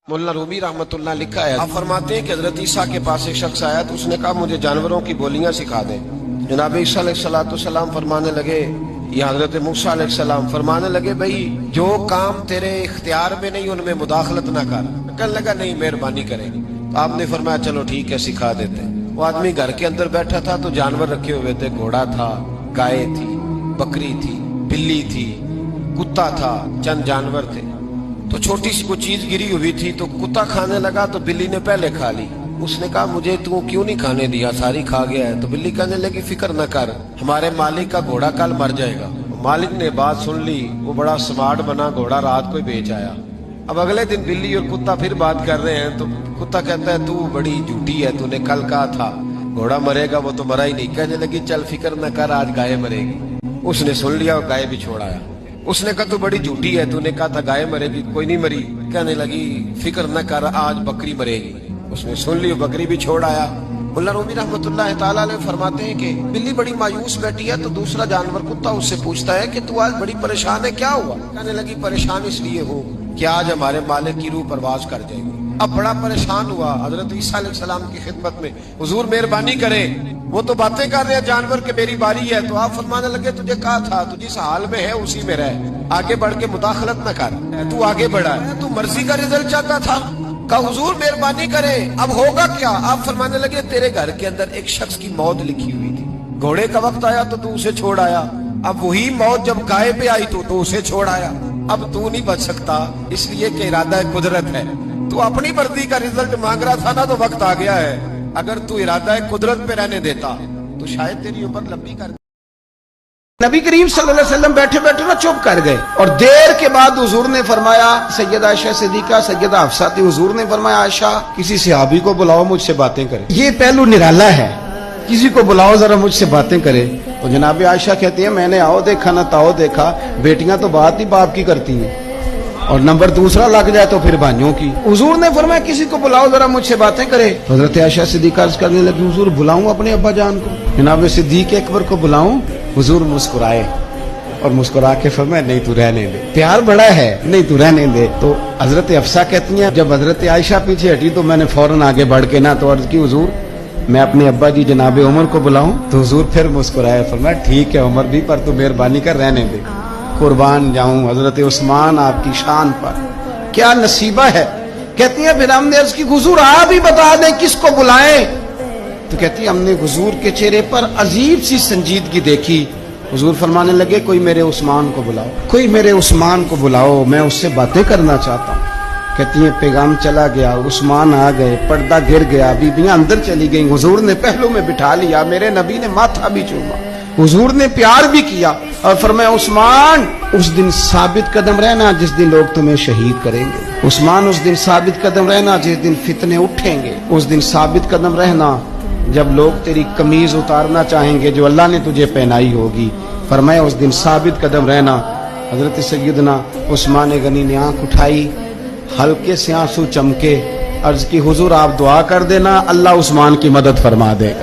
मुल्ला रूमी रहमतुल्लाह लिखा है, आप फरमाते हैं कि हजरत ईसा के पास एक शख्स आया तो उसने कहा मुझे जानवरों की बोलियां सिखा दें। जनाब ईसा अलैहिस्सलाम फरमाने लगे, या हजरत मूसा अलैहिस्सलाम फरमाने लगे, भाई जो काम तेरे इख्तियार में नहीं उनमें मुदाखलत ना कर। कहने लगा नहीं मेहरबानी करें। तो आपने फरमाया चलो ठीक है सिखा देते हैं। वो आदमी घर के अंदर बैठा था तो जानवर रखे हुए थे, घोड़ा था, गाय थी, बकरी थी, बिल्ली थी, कुत्ता था, चंद जानवर थे। तो छोटी सी कोई चीज गिरी हुई थी तो कुत्ता खाने लगा तो बिल्ली ने पहले खा ली। उसने कहा मुझे तू क्यों नहीं खाने दिया, सारी खा गया है। तो बिल्ली कहने लगी फिक्र न कर, हमारे मालिक का घोड़ा कल मर जाएगा। मालिक ने बात सुन ली, वो बड़ा स्मार्ट बना, घोड़ा रात को ही बेच आया। अब अगले दिन बिल्ली और कुत्ता फिर बात कर रहे हैं तो कुत्ता कहता है तू बड़ी झूठी है, तूने कल कहा था घोड़ा मरेगा, वो तो मरा ही नहीं। कहने लगी चल फिक्र न कर, आज गाय मरेगी। उसने सुन लिया और गाय भी छोड़ आया। उसने कहा तू बड़ी झूठी है, तूने कहा था गाय मरेगी, कोई नहीं मरी। कहने लगी फिक्र न कर, आज बकरी मरेगी। उसने सुन ली, बकरी भी छोड़ आया। मुल्ला रूमी रहमतुल्लाह तआला अलैह फरमाते हैं कि बिल्ली बड़ी मायूस बैठी है तो दूसरा जानवर कुत्ता उससे पूछता है कि तू आज बड़ी परेशान है, क्या हुआ? कहने लगी परेशान इसलिए हूँ कि आज हमारे मालिक की रूह परवाज कर जाएगी। अब बड़ा परेशान हुआ, हजरत ईसा अलैहिस्सलाम की खिदमत में, हुजूर मेहरबानी करें, वो तो बातें कर रहे हैं जानवर के मेरी बारी है। तो आप फरमाने लगे तुझे कहा था तू जिस हाल में है उसी में रह, आगे बढ़ के मुदाखलत न कर, तू आगे बढ़ा है, तू मर्जी का रिजल्ट चाहता था। कहा हुजूर मेहरबानी करें, अब होगा क्या? आप फरमाने लगे तेरे घर के अंदर एक शख्स की मौत लिखी हुई थी, घोड़े का वक्त आया तो तू उसे छोड़ आया। अब वही मौत जब गाय पे आई तो उसे छोड़ आया। अब तू नहीं बच सकता, इसलिए कि इरादा कुदरत है। तू अपनी मर्जी का रिजल्ट मांग रहा था ना, तो वक्त आ गया है। अगर तू इरादा कुदरत पे रहने देता तो शायद तेरी उम्र लंबी कर। नबी करीम सल्लल्लाहु अलैहि वसल्लम बैठे बैठे ना चुप कर गए और देर के बाद हुजूर ने फरमाया, सैयदा आयशा सिद्दीका सैयदा हफ्सा थी, हुजूर ने फरमाया आयशा किसी सहाबी को बुलाओ मुझसे बातें करे। ये पहलू निराला है, किसी को बुलाओ जरा मुझसे बातें करे। तो जनाब आयशा कहती है मैंने आओ देखा ना ताओ देखा, बेटियां तो बात ही बाप की करती हैं और नंबर दूसरा लग जाए तो फिर भाइयों की। हुजूर ने फरमाया किसी को बुलाओ जरा मुझसे बातें करे। हजरत आयशा सिद्दीका अर्ज करने लगी हुजूर बुलाऊं अपने अब्बा जान को, जनाब सिद्दीक अकबर को बुलाऊं? हुजूर मुस्कुराए और मुस्कुरा के फरमाया नहीं तू रहने दे, प्यार बड़ा है, नहीं तू रहने दे। तो हजरत हफ्सा कहती हैं जब हजरत आयशा पीछे हटी तो मैंने फौरन आगे बढ़ के ना तो अर्ज की हुजूर मैं अपने अब्बा जी जनाब उमर को बुलाऊं? तो हुजूर फिर मुस्कुराए, फरमाया ठीक है उमर भी, पर तू मेहरबानी कर रहने दे, कुर्बान जाऊं हजरत उस्मान आपकी शान पर, क्या नसीबा है। कहती है फिर हमने अर्ज की हुजूर आप ही बता दें किसको बुलाएं? तो कहती है हमने हुजूर के चेहरे पर अजीब सी संजीदगी देखी। हुजूर फरमाने लगे कोई मेरे उस्मान को बुलाओ, कोई मेरे उस्मान को बुलाओ, मैं उससे बातें करना चाहता हूँ। कहती है पैगाम चला गया, उस्मान आ गए, पर्दा गिर गया, बीबियां अंदर चली गईं, हुजूर ने पहलू में बिठा लिया, मेरे नबी ने माथा भी चूमा, हुजूर ने प्यार भी किया और फरमाया उस्मान उस दिन साबित कदम रहना जिस दिन लोग तुम्हें शहीद करेंगे। उस्मान उस दिन साबित कदम रहना जिस दिन फितने उठेंगे। उस दिन साबित कदम रहना जब लोग तेरी कमीज उतारना चाहेंगे जो अल्लाह ने तुझे पहनाई होगी। फरमाया उस दिन साबित कदम रहना। हजरत सैयदना उस्मान गनी ने आंख उठाई, हल्के से आंसू चमके, अर्ज की हुजूर आप दुआ कर देना अल्लाह उस्मान की मदद फरमा दे।